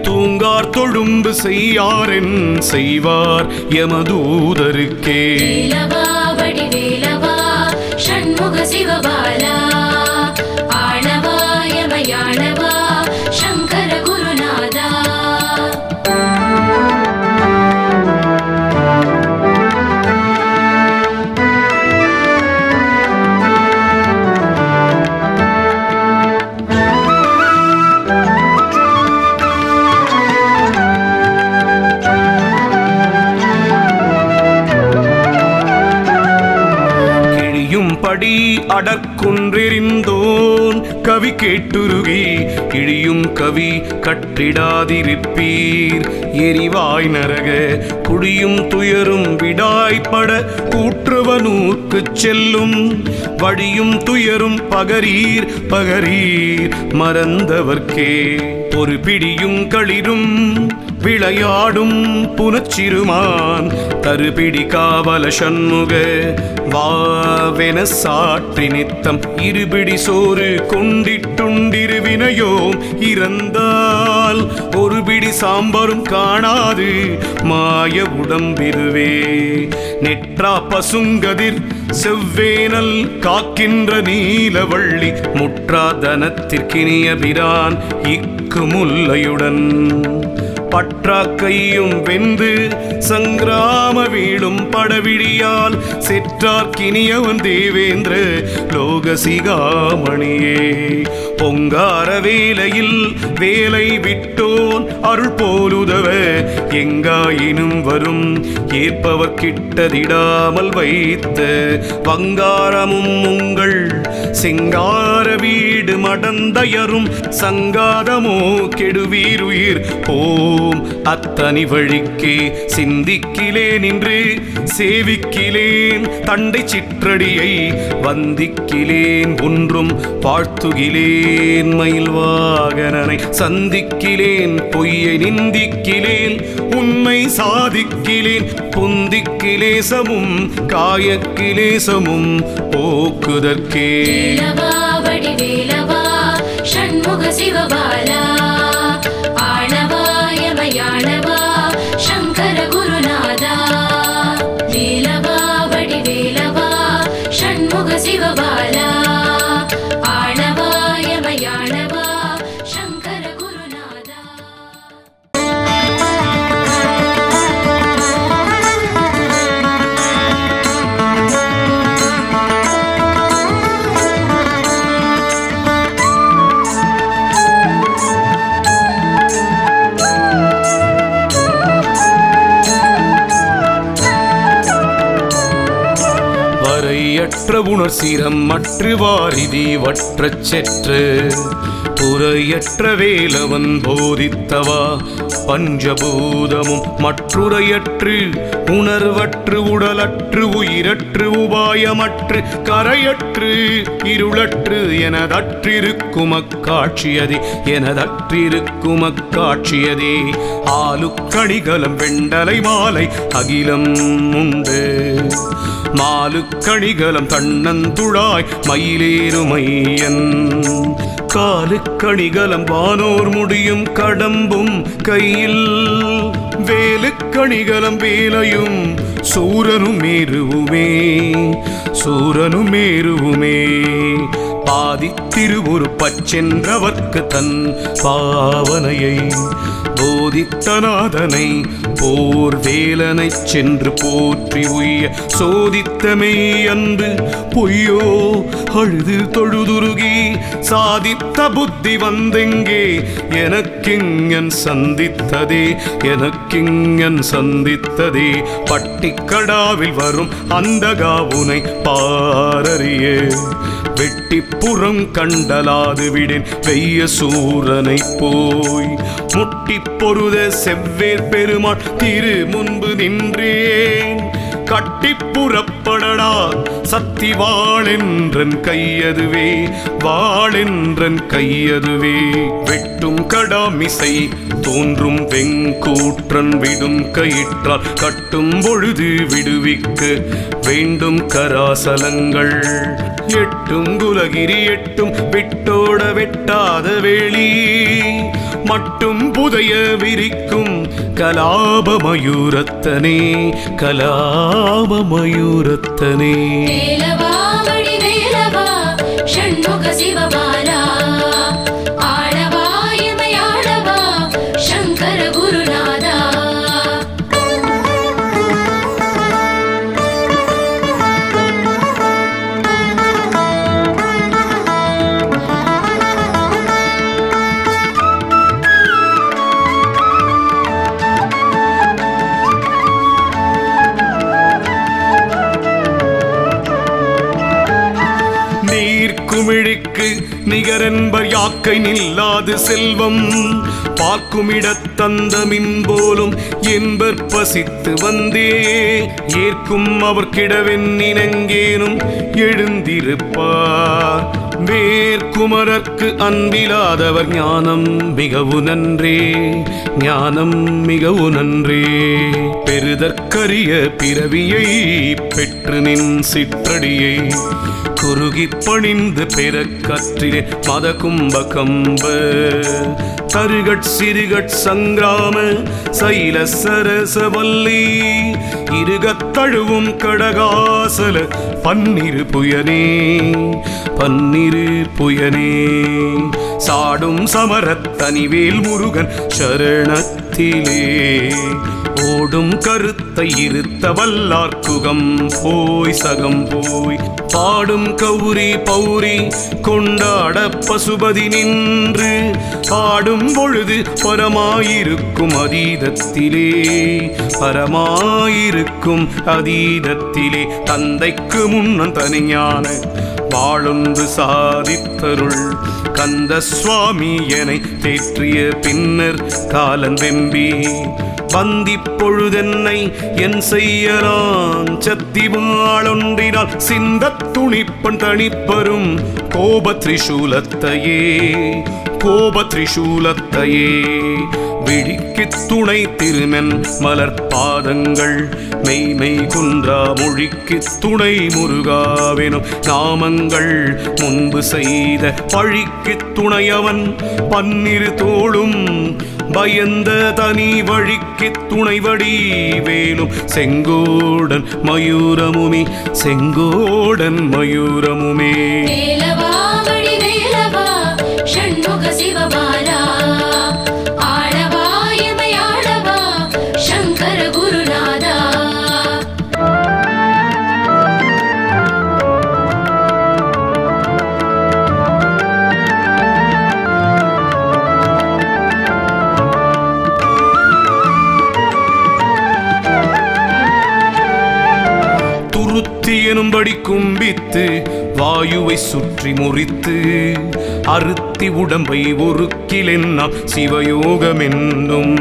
[SPEAKER 1] தூங்கார் தொழும்பு செய்யாரென் செய்வார் யமதூதருக்கே
[SPEAKER 3] வேலவா வடிவேலவா ஷண்முக சிவபாலா ஆளவா யமயானவா சங்கர குருநாதா
[SPEAKER 1] படி அடற்குன்றெறிந்தோன் கவி கேட்டுருகி கிழியும் கவி கற்றிடாதிருப்பீர் எரிவாய் நரக குடியும் துயரும் விடாய்ப்பட கூற்றுவனூர்க்கு செல்லும் வழியும் துயரும் பகரீர் பகரீர் மறந்தவர்க்கே ஒரு பிடியும் களிரும் விளையாடும் புனச்சிறுமான் தருபிடி காவல சண்முக வாவென சாற்றி நித்தம் இருபிடி சோறு கொண்டிட்டுண்டிருவினையோம் இறந்தால் ஒரு பிடி சாம்பரும் காணாது மாய உடம்பிருவே நெற்றா பசுங்கதிர் செவ்வேனல் காக்கின்ற நீலவள்ளி முற்றாதனத்திற்கினிய பிரான் இக்கு முல்லையுடன் பற்றா கையும் வெந்து சங்கிராம வீடும் படவிடியால் செற்றார்க்கினியவன் தேவேந்திர லோகசிகாமணியே பொங்கார வேலையில் வேலை விட்டோன் அருள் போலுதவ எங்காயினும் வரும் ஏற்பவர் கிட்ட
[SPEAKER 2] விட்டதிடாமல் வைத்த வங்காரமும் உங்கள் சிங்கார வீடு மடந்தயரும் சங்காதமோ கெடுவீருயிர் போம் அத்தனி வழிக்கே சிந்திக்கிலேன் நின்று சேவிக்கிலேன் தண்டை சிற்றடியை வந்திக்கிலேன் ஒன்றும் வாழ்த்துகிலேன் மயில் வாகனனை சந்திக்கிலேன் பொய்யை நிந்திக்கிலேன் உண்மை சாதிக்கிலேன் புந்திக்கிலேசமும் காயக்கிலேசமும் போக்குதற்கே
[SPEAKER 3] வேலவா வடிவேலவா ஷண்முக சிவபாலா ஆளவா யமயாளவா சங்கர குருநாதா வேலவா வடிவேலவா ஷண்முக சிவபாலா ஆளவா யமயாளவா சங்கர குருநாதா
[SPEAKER 2] வரையற்ற உணர்சிரம் மற்று வாரிதி வற்றச் செற்று புறையற்ற வேலவன் போதித்தவா பஞ்சபூதமும் மற்றுரையற்று உணர்வற்று உடலற்று உயிரற்று உபாயமற்று கரையற்று இருளற்று எனதற்றிருக்கும் அக்காட்சியதே எனதற்றிருக்கும் அக்காட்சியதே ஆலுக்கணிகலம் வெண்டலை மாலை அகிலம் உண்டு மாலுக்கணிகலம் தன்னந்துழாய் மயிலேறுமையன் காலுக்கணிகலம் வானோர் முடியும் கடம்பும் கையில் வேலுக்கணிகலம் வேலையும் சூரனும் மேருவுமே சூரனும் மேருவுமே பாதித்திருவுரு பச்சென்றவர்க்கு தன் பாவனையை போதித்தநாதனை போர் வேலனைச் சென்று போற்றி உய்ய சோதித்தமை அன்பு பொய்யோ அழுது தொழுதுருகி சாதித்த புத்தி வந்தெங்கே எனக்கிங்கன் சந்தித்ததே எனக்கிங்கன் சந்தித்ததே பட்டிக்கடாவில் வரும் அந்த காவுனை பாரறிய வெட்டிப்புறம் கண்டலாது விடேன் வெய்ய சூரனை போய் முட்டி பொருத செவ்வேர் பெருமாள் திரு முன்பு நின்றேன் கட்டி புறப்படடா சக்தி வாழென்றன் கையதுவே வாழென்றன் கையதுவே வெட்டும் கடாமிசை தோன்றும் வெங்கூற்றன் விடும் கயிற்றால் கட்டும் பொழுது விடுவிக்க வேண்டும் கராசலங்கள் எட்டும் குலகிரி எட்டும் விட்டோட வெட்டாத வேளி மட்டும் புதைய விரிக்கும் கலாபமயூரத்தனே கலாபமயூரத்தனே
[SPEAKER 3] வேலவா வடிவேலவா ஷண்முக சிவபாலா ஆளவா யமயாளவா சங்கர குருநாதா
[SPEAKER 2] குமிழிக்கு நிகரென்பர் யாக்கை நில்லாது செல்வம் பார்க்குமிடத்தந்த மின்போலும் என்பர் பசித்து வந்தே ஏற்கும் அவர் கிடவென்னினங்கேனும் எழுந்திருப்பார் வேர்க்குமரற்கு அன்பிலாதவர் ஞானம் மிகவும் நன்றே ஞானம் மிகவும் நன்றே பெறுதற்கரிய பிறவியை பெற்று நின் சிற்றடியை குறுகி பணிந்து பெற கற்றினே மத கும்ப கம்ப தருகட் சிறுகட் சங்கிராம சைல சரசவல்லி இருகத் தழுவும் கடகாசல பன்னிரு புயனே பன்னிரு புயனே சாடும் சமரத்தனிவேல் முருகன் சரணத்தி
[SPEAKER 1] ஆனந்தத்திலே ஓடும் கருத்தை இருத்த வல்லார்க்குகம் போய் சகம் போய் பாடும் கௌரி பௌரி கொண்டாட பசுபதி நின்று ஆடும் பொழுது பரமாயிருக்கும் அதீதத்திலே பரமாயிருக்கும் அதீதத்திலே தந்தைக்கு முன்னன் தனிஞான வாழொன்று சாதித்தருள் கந்த சுவாமி என தேற்றிய பின்னர் காலன் வெம்பி வந்திப் பொழுதென்னை என் செய்யலாம் சத்தி வாழொன்றினால் சிந்தத் துணிப்பன் தனிப்பரும் கோப திரிசூலத்தையே விழிக்கு துணை திருமென் மலர் பாதங்கள் மெய்மை குன்றா மொழிக்கு துணை முருகாவெனும் நாமங்கள் முன்பு செய்த பழிக்கு துணையவன் பன்னிரு தோளும் பயந்த தனி வழிக்கு துணைவடி வேலும் செங்கோடன் மயூரமுமே
[SPEAKER 3] வேலவா வடி வேலவா ஷண்முக சிவபாலா ஆளவா எமையாளவா சங்கர குருநாதா
[SPEAKER 1] எனும்படி கும்பித்து வாயுவை சுற்றி முறித்து அறுத்தி உடம்பை ஒருக்கிலென்னாம் சிவயோகம் என்னும்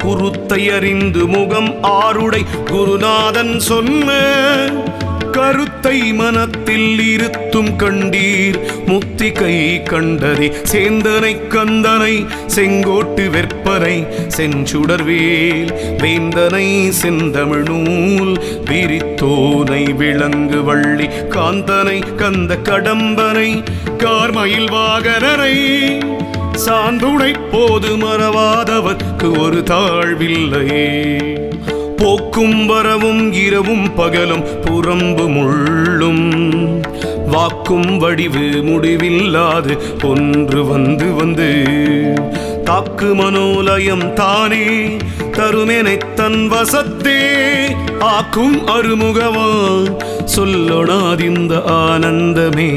[SPEAKER 1] குருத்தை அறிந்து முகம் ஆருடை குருநாதன் சொன்ன கருத்தை மனத்தில் இருத்தும் கண்டீர் முக்தி கை கண்டதே சேந்தனை கந்தனை செங்கோட்டு வெற்பனை செஞ்சுடர்வேல் வேந்தனை செந்தமிழ் நூல் விரித்தோனை விலங்கு வள்ளி காந்தனை கந்த கடம்பனை கார்மயில் வாகனரை சாந்துடை போது மறவாதவர்க்கு ஒரு தாழ்வில்லையே போக்கும் வரவும் இரவும் பகலும் புறம்பு முள்ளும் வாக்கும் வடிவு முடிவில்லாது ஒன்று வந்து வந்து தாக்கு மனோலயம் தானே தருமெனை தன் வசத்தே ஆக்கும் அருமுகவா சொல்லொணாதிந்த ஆனந்தமே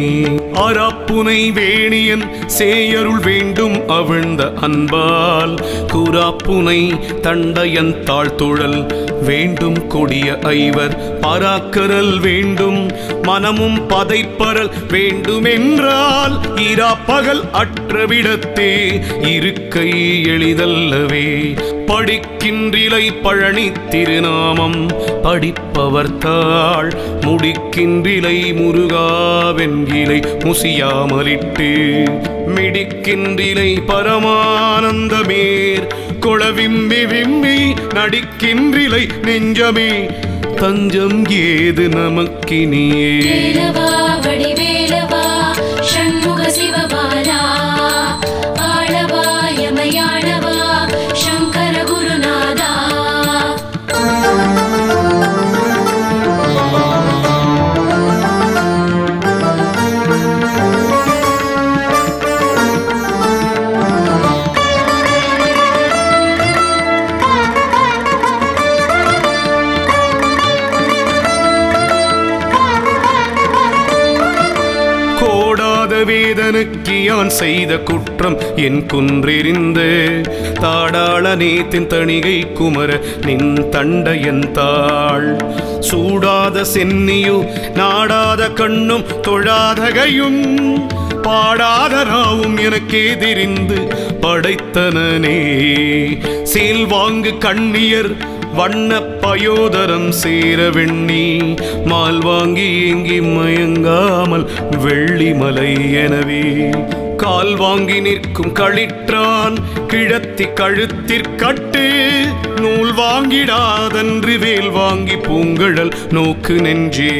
[SPEAKER 1] ஆராப்புனை வேணியன் சேயருள் வேண்டும் அவிழ்ந்த அன்பால் கூராப்புனை தண்டையன் தாழ்த்துழல் வேண்டும் கொடிய ஐவர் பாராக்கரல் வேண்டும் மனமும் பதைப்பரல் வேண்டுமென்றால் ஈரா பகல் அற்றவிடத்தே இருக்கை எளிதல்லவே படிக்கின்றிலை பழனி திருநாமம் படிப்பவர் தாள் முடிக்கின்றிலை முருகாவென்கிலை முசியாமலிட்டு மிடிக்கின்றிலை பரமானந்தமேர் கொளவிம்பி விம்பி நடிக்கின்றிலை நெஞ்சமே தஞ்சம் ஏது நமக்கினியே
[SPEAKER 3] வேலவா வடி வேலவா ஷண்முக சிவபாலா ஆளவா எமையாளவா சங்கர குருநாதா
[SPEAKER 1] வேதனுக்கு யான் செய்த குற்றம் என் குன்றெறிந்து தாடாள நேத்தின் தணிகை குமர நின் தண்டையன் தாள் சூடாத சென்னியு நாடாத கண்ணும் தொழாதகையும் பாடாத ராவும் எனக்கே தெரிந்து படைத்தனனே சேல் வாங்கு கண்ணியர் வண்ண பயோதரம் சேர வெண்ணி மால் வாங்கி ஏங்கி மயங்காமல் வெள்ளிமலை எனவே கால் வாங்கி நிற்கும் களிற்றான் கிழத்தி கழுத்திற்கட்டு நூல் வாங்கிடாதன்று வேல் வாங்கி பூங்கழல் நோக்கு நெஞ்சே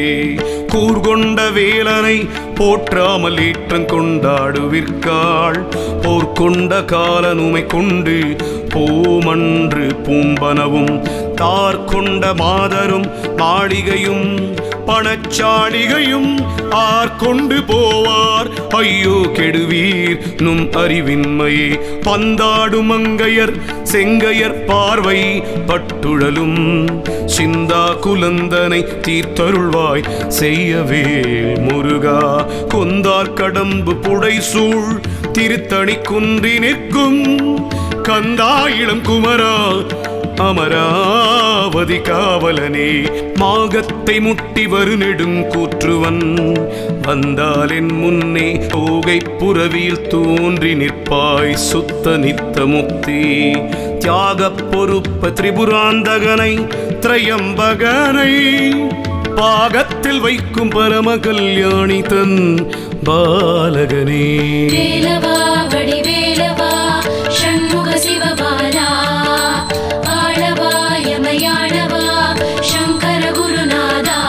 [SPEAKER 1] கூர்கொண்ட வேலனை போற்றாமல் ஏற்றங் கொண்டாடுவிற்காள் போர்கொண்ட காலனுமை கொண்டு போமன்று பூம்பனவும் தார்கொண்ட மாதரும் மாளிகையும் பணச்சாளிகையும் ஆர்கொண்டு போவார். ஐயோ கெடுவீர் நும் அறிவின்மையே. பந்தாடு மங்கையர் செங்கையர் பார்வை பட்டுழலும் சிந்தா குலந்தனை தீர்த்தருள்வாய் செய்யவே முருகா. கொந்தார் கடம்பு புடைசூழ் திருத்தணி குன்றி நிற்கும் கந்தா இளம் குமரா அமராவதி காவலனே. மாகத்தை முட்டி வரு நெடும் கூற்றுவன் வந்தால் என் முன்னே தோகை புறவியில் தோன்றி நிற்பாய் சுத்த நித்த முக்தி. தியாக பொறுப்ப திரிபுராந்தகனை திரையம்பகனை பாகத்தில் வைக்கும் பரம கல்யாணி தன் பாலகனே.
[SPEAKER 3] வேலவா வடிவேலவா ஷண்முக சிவபாலா ஆளவா யமயானவா சங்கர குருநாதா.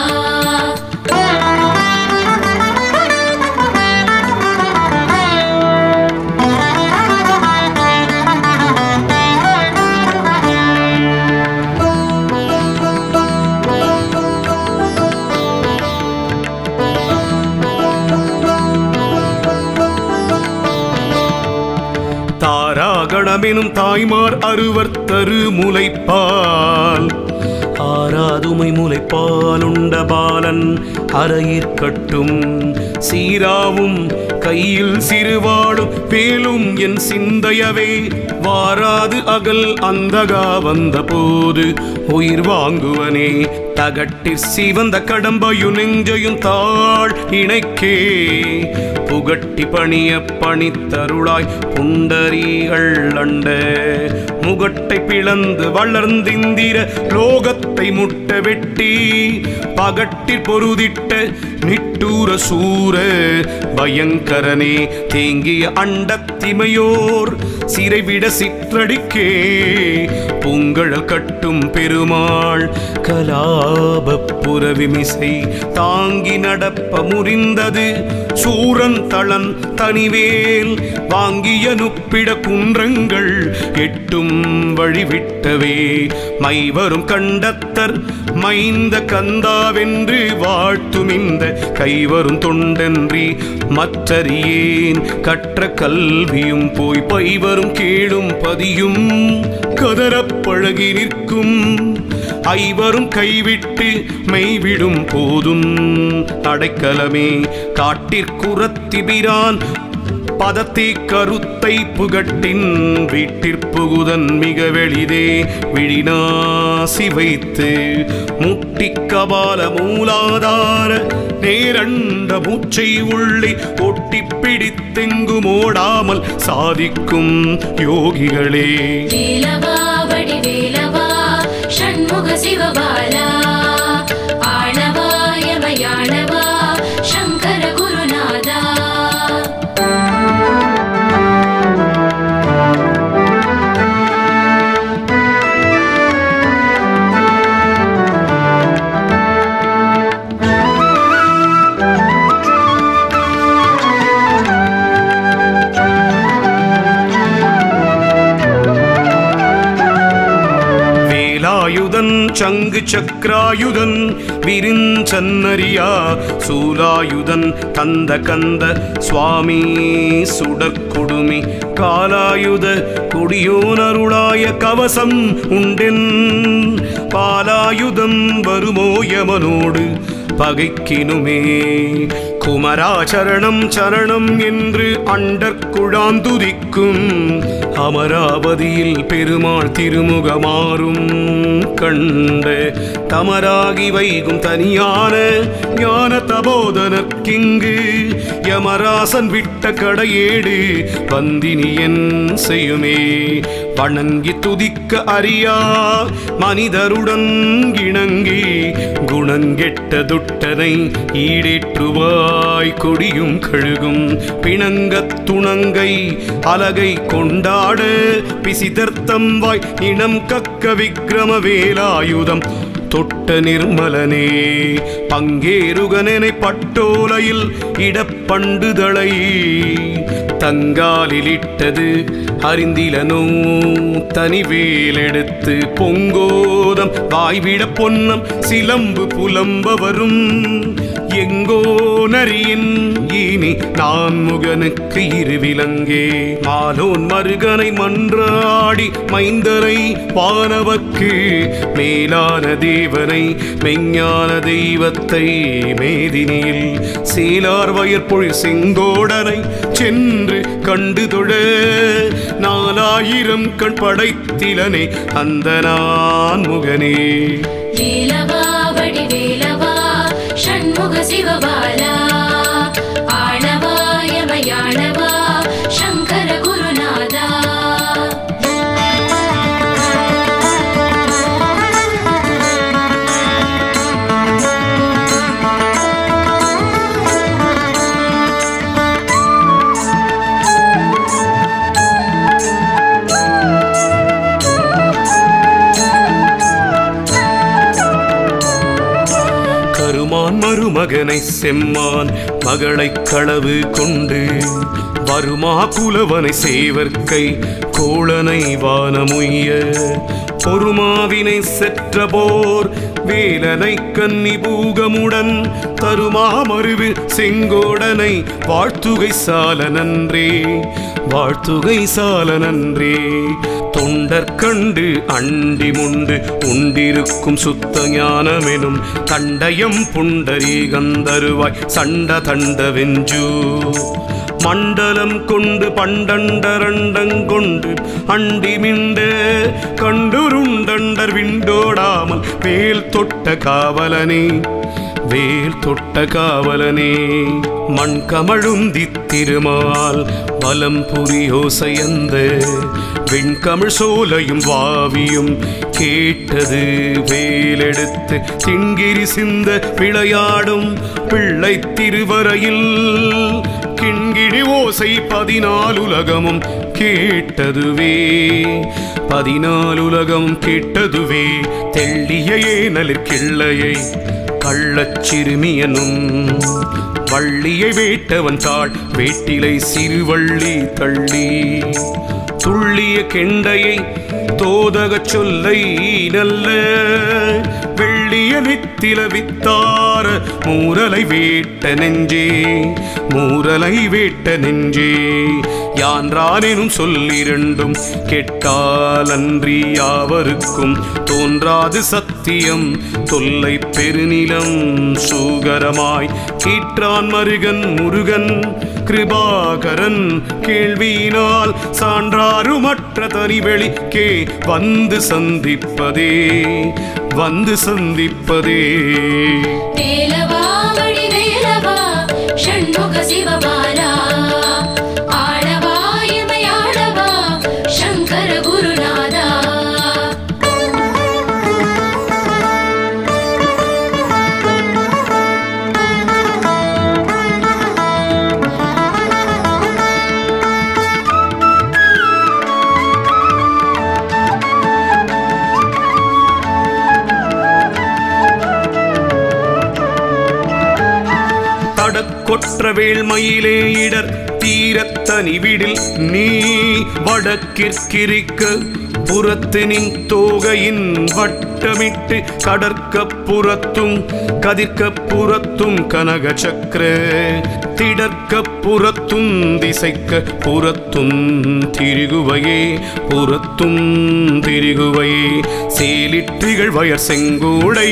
[SPEAKER 1] தாராகணமெனும் தாய்மார் அறுவர் தரு முலைப்பால் ஆராதுமை முலைப்பால் உண்ட பாலன் அறையிற்கட்டும் சீராவும் கையில் சிறுவாடும் வேலும் என் சிந்தையவே. வாராது அகல் அந்தகா வந்த போது உயிர் வாங்குவனே. தகட்டிற் சிவந்த கடம்பையும் நெஞ்சையும் தாழ் இணைக்கே புகட்டி பணிய பணித்தருளாய் புண்டரீகள் அண்ட முகட்டை பிளந்து வளர்ந்திந்திர லோகத்தை முட்ட வெட்டி பகட்டிற் பொருதிட்ட நிட்டூர சூர பயங்கரனே. தேங்கிய அண்டத்திமையோர் சிறைவிட சிற்றடிக்கே பூங்கழல் கட்டும் பெருமாள் கலாபப்புறவிமிசை தாங்கி நடப்ப முறிந்தது சூரன் தளன் தனிவேல் வாங்கிய நுப்பிட குன்றங்கள் எட்டும் வழிவிட்டவே. மைவரும் கண்டத்தர் மைந்த கந்தாவென்று வாழ்த்தும் இந்த கைவரும் தொண்டன்றி மற்றறியேன். கற்ற கல்வியும் போய் பைவரும் கேடும் பதியும் கதறப் பழகி நிற்கும் ஐவரும் கைவிட்டு மெய்விடும் போதும் அடைக்கலமே. காட்டிற்குரத்திபிரான் பதத்தை கருத்தை புகட்டின் வீட்டிற்புகுதன் மிக வெளிதே விழினாசி வைத்து முட்டி கபால மூலாதார நேரண்ட மூச்சை உள்ளே ஒட்டி பிடித்தெங்கும் ஓடாமல் சாதிக்கும் யோகிகளே.
[SPEAKER 3] வேலவா வடிவேலவா ஷண்முக சிவபாலா ஆளவா யமயானவா சங்கர குருநாதா.
[SPEAKER 1] சங்கு சக்ராயுதன் விரிஞ்சன்னரியா சூலாயுதன் தந்த கந்த சுவாமி சுடற்கொடுமி காலாயுத கொடியோனருளாய கவசம் உண்டென் பாலாயுதம் வருமோ யமனோடு பகைக்கினுமே. குமராச்சரணம் சரணம் என்று அண்டற்குழாந்துதிக்கும் அமராவதியில் பெருமாள் திருமுகமாறும் கண்ட தமராகி வைகும் தனியான ஞான தபோதனற்கிங்கு யமராசன் விட்ட கடையேடு வந்தினி என் செய்யுமே. வணங்கி துதிக்க அறியா மனிதருடன் இணங்கி குணங்கெட்ட துட்டனை ஈடேற்றுவாய் கொடியும் கழுகும் பிணங்கத் துணங்கை அலகை கொண்டாட பிசிதர்த்தம் வாய் இனம் கக்க விக்ரம வேலாயுதம் தொட்ட நிர்மலனே பங்கேருகனெனை பட்டோலையில் இடப்பண்டுதளை தங்காலிலிட்டது அறிந்திலனோ தனிவேல் எடுத்து பொங்கோதம் வாய்விட பொன்னம் சிலம்பு புலம்ப வரும் எங்கோ நரியின் இனி நான் முகனுக்கு இருவிலங்கே மாலோன் மருகனை மன்றாடி மைந்தரை வானவர்க்கு மேலான தேவனை மெஞ்ஞான தெய்வத்தை மேதினியில் சீலார் வயற்பொழில் செங்கோடனை சென்று கண்டு தொழ 4000 கண் படைத்திலனே அந்த நான் முகனே
[SPEAKER 3] வேலவா வடிவேலவா ஷண்முக சிவபாலா ஆளவா யமயாளவா சங்கர குருநாதா
[SPEAKER 1] மருமகனை செம்மான் மகளை களவு கொண்டு வருமா குலவனை சேவர்க்கை கோளனை வானமுய்ய பொறுமாவினை செற்ற போர் வேலனை கன்னி பூகமுடன் தருமா மருவு செங்கோடனை வாழ்த்துகை சால நன்றே வாழ்த்துகை சால நன்றே தொண்டர் கண்டு அண்டி முண்டு உண்டிருக்கும் சுத்த ஞானமெனும் தண்டயம் புண்டரீகந்தருவாய் சண்ட தண்ட வெஞ்சு மண்டலம் கொண்டு பண்டண்டரண்டங்கொண்டு அண்டி மிண்ட கண்டுருண்டண்டர் விண்டோடாமல் வேல் தொட்ட காவலனே வேல் தொட்ட காவலனே மண் கமழுந்தி திருமால் பலம் புரியோசையந்த வெண்கமிழ் சோலையும் வாவியும் கேட்டது வேலெடுத்து திங்கிரி சிந்த விளையாடும் பிள்ளை திருவரையில் கிண்கிணி ஓசை 14 உலகமும் கேட்டதுவே 14 உலகமும் கேட்டதுவே தெள்ளிய ஏனலிற் கிள்ளையை கள்ளச்சிறுமியனும் வள்ளியை வேட்டவன் தாள் வேட்டிலை சிறுவள்ளி தள்ளி துள்ளிய கெண்டையை தோதகச் சொல்லை நல்ல வெள்ளிய நித்தில வித்தார மூரலை வேட்ட நெஞ்சே மூரலை வேட்ட நெஞ்சே யான்றானெனும் சொல்லிரண்டும் கெட்டால் அன்றி யாவருக்கும் தோன்றாது சத்தியம் தொல்லை பெருநிலம் சூகரமாய் கீற்றான் மருகன் முருகன் கிருபாகரன் கேள்வியினால் சான்றாருமற்ற தனிவெளிக்கே வந்து சந்திப்பதே வந்து சந்திப்பதே
[SPEAKER 3] வேலவா வடிவேலவா ஷண்முக சிவபாலா ஆளவா யமயாளவா சங்கர குருநாதா
[SPEAKER 1] கொற்றவேள் மயிலே இடர் தீரத்தனிவிடில் நீ வடக்கிற்கிரிக்க புறத்து நின் தோகையின் வட்டமிட்டு கடற்கப்புறத்தும் கதிர்கப்புறத்தும் கனக சக்கர திடற்கப்புறத்தும் திசைக்க புறத்தும் திரிகுவையே புறத்தும் திரிகுவையே சேலிற்றிகள் வயர் செங்கோடை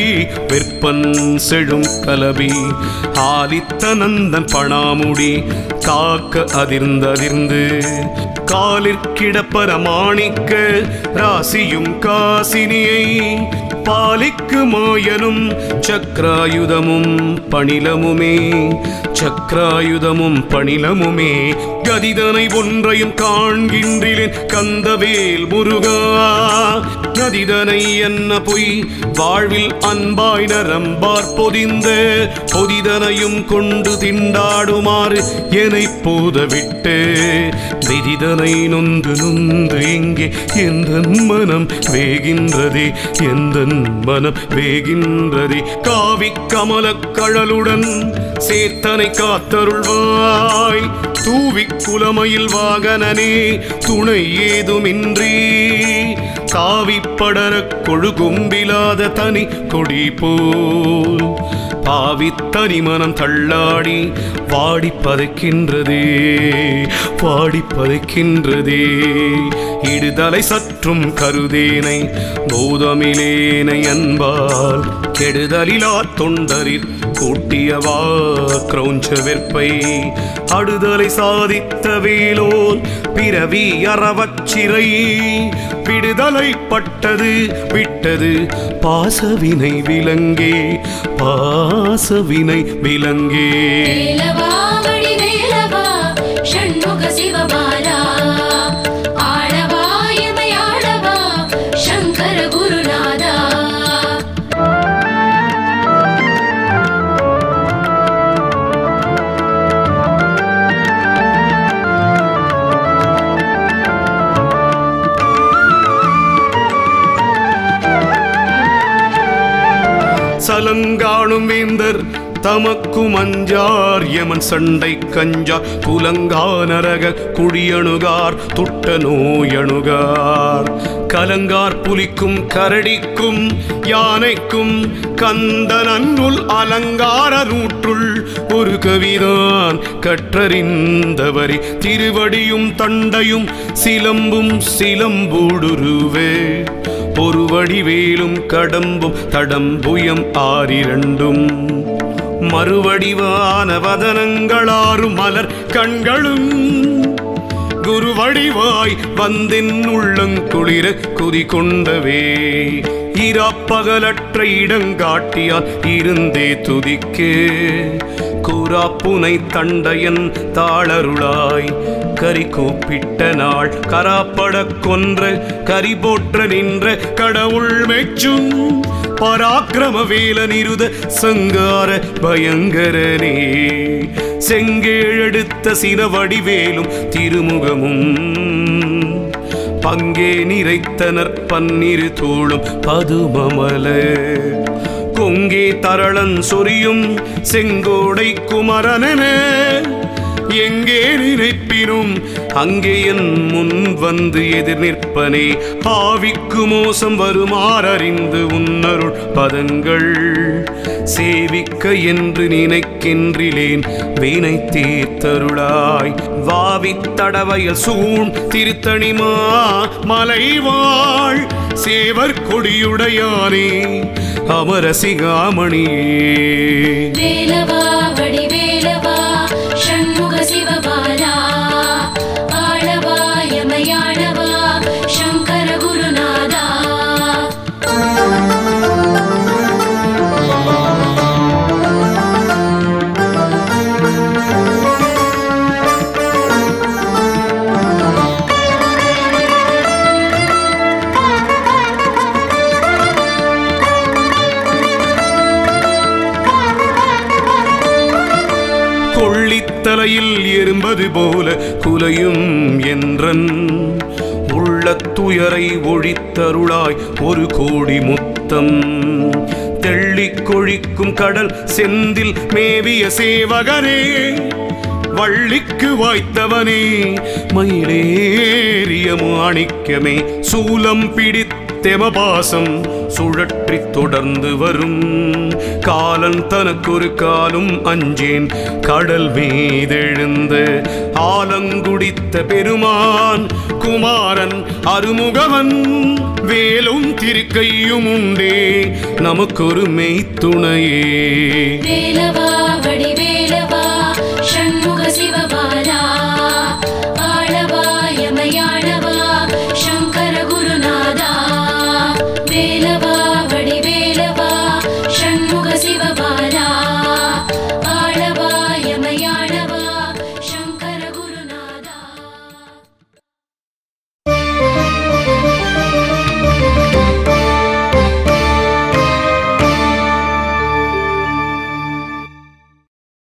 [SPEAKER 1] வெற்பன் செழும் கலபி ஆலித்த நந்தன் பணாமுடி காக்க அதிர்ந்ததிர்ந்து காலிற்கிடப்பர மாணிக்க ராசியும் காசினியை பாலிக்கு மாயனும் சக்ராயுதமும் பணிலமுமே சக்கராயுதமும் பணிலமுமே கதிதனை ஒன்றையும் காண்கின்றேன் கந்தவேல் முருகா. கதிதனை என்ன பொய் வாழ்வில் அன்பாய் நரம்பார் பொதிந்த பொதிதனையும் கொண்டு திண்டாடுமாறு என்னை போதவிட்டு விதிதனை நொந்து நொந்து இங்கே எந்த மனம் வேகின்றதே எந்த மனம் வேகின்றதே. காவி கமலக் கழலுடன் சேர்த்தனை காத்தருள்வாய் தூவி குலமயில் வாகனனே துணை ஏதுமின்றி தாவி படர கொழுகும்பிலாத தனி கொடி போல் பாவி தனி மனம் தள்ளாடி வாடி பதைக்கின்றதே வாடி பதைக்கின்றதே. இடுதலை சற்றும் கருதேனை பூதமிலேனை அன்பால் கெடுதலிலா தொண்டரில் கூட்டியவா கிரௌஞ்ச வெற்பை அடுதலை சாதித்த வேலோன் பிறவி அறவச்சிறை விடுதலை பட்டது விட்டது பாசவினை விலங்கே பாசவினை விலங்கே.
[SPEAKER 3] வேலவா வடிவேலவா ஷண்முக சிவபாலா ஆளவா எமையாளவா சங்கர குருநாதா.
[SPEAKER 1] சலங்காணும் வேந்தர் தமக்கும் அஞ்சார் யமன் சண்டை கஞ்சார் புலங்கா நரக குடியணுகார் துட்ட நோயணுகார் கலங்கார் புலிக்கும் கரடிக்கும் யானைக்கும் கந்தனன்னுள் அலங்கார நூற்றுள் ஒரு கவிதான் கற்றறிந்தவரி திருவடியும் தண்டையும் சிலம்பும் சிலம்பூடுருவே ஒரு வடிவேலும் கடம்பும் தடம்புயம் ஆறிரண்டும் மறுவடிவான வதனங்களாரும் மலர் கண்களும் குருவடிவாய் வந்தென் உள்ளங்குளிர குதி கொண்டவே இராப்பகலற்ற இடங்காட்டியால் இருந்தே துதிக்கே கூறாப்புனை தண்டையன் தாளருளாய் கரி கூப்பிட்ட நாள் கராப்பட கொன்ற கரி போற்ற நின்ற கடவுள் மெச்சும் பராக்கிரம வேல நிருத சங்கார பயங்கரனே செங்கேழெடுத்த சினவடிவேலும் திருமுகமும் பங்கே நிறைத்தனர் பன்னிரு தோளும் பதுமமல கொங்கே தரளன் சொரியும் செங்கோடை குமரனென எங்கே நினைப்பினும் அங்கே என் முன் வந்து எதிர் நிற்பனே ஆவிக்கு மோசம் வருமாறறிந்து உன்னருள் பதங்கள் சேவிக்க என்று நினைக்கின்றிலேன் வீணை தீர்த்தருளாய் வாவித் தடவையல் சூண் திருத்தணிமா மலைவாழ் சேவர் கொடியுடையானே அமரசிகாமணியே.
[SPEAKER 3] வேலவா வடிவேலவா ஷண்முக சிவபாலா ஆளவா எமையாளவா சங்கர குருநாதா.
[SPEAKER 1] கொள்ளித்தலையில் எறும்பது போல குலையும் என்றன் உள்ளத்துயரை ஒழித்தருளாய் ஒரு கோடி முத்தம் தெள்ளிக் கொழிக்கும் கடல் செந்தில் மேவிய சேவகனே வள்ளிக்கு வாய்த்தவனே மயிலேறிய மாணிக்கமே சூலம் பிடித்தெமபாசம் சுழற்றி தொடர்ந்து வரும் காலன் தனக்கொரு காலும் அஞ்சேன் கடல் மீதெழுந்த ஆலங்குடித்த பெருமான் குமாரன் அருமுகவன் வேலும் திருக்கையும் உண்டே நமக்கொரு மெய்த்துணையே.
[SPEAKER 3] வேலவா வடிவே